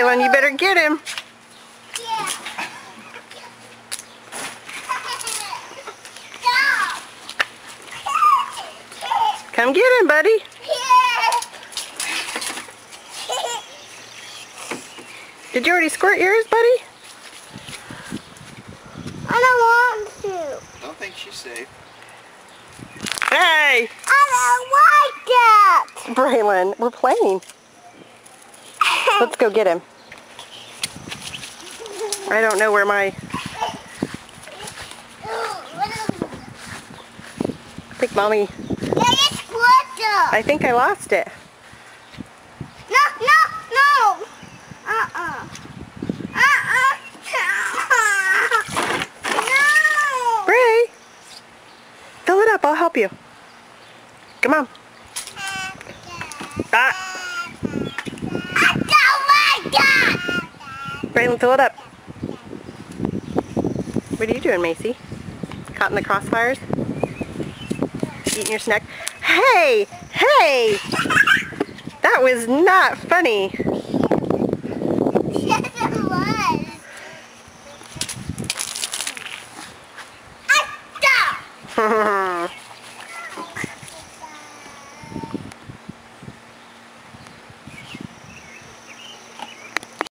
Braylon, you better get him. Yeah. Come get him, buddy. Did you already squirt yours, buddy? I don't want to. I don't think she's safe. Hey! I don't like that. Braylon, we're playing. Let's go get him. I don't know where my... I think Mommy... I think I lost it. No. No. Bray! Fill it up, I'll help you. Come on. Ah! I don't like that. Braylon, fill it up. What are you doing, Macy? Caught in the crossfires? Eating your snack? Hey! Hey! That was not funny.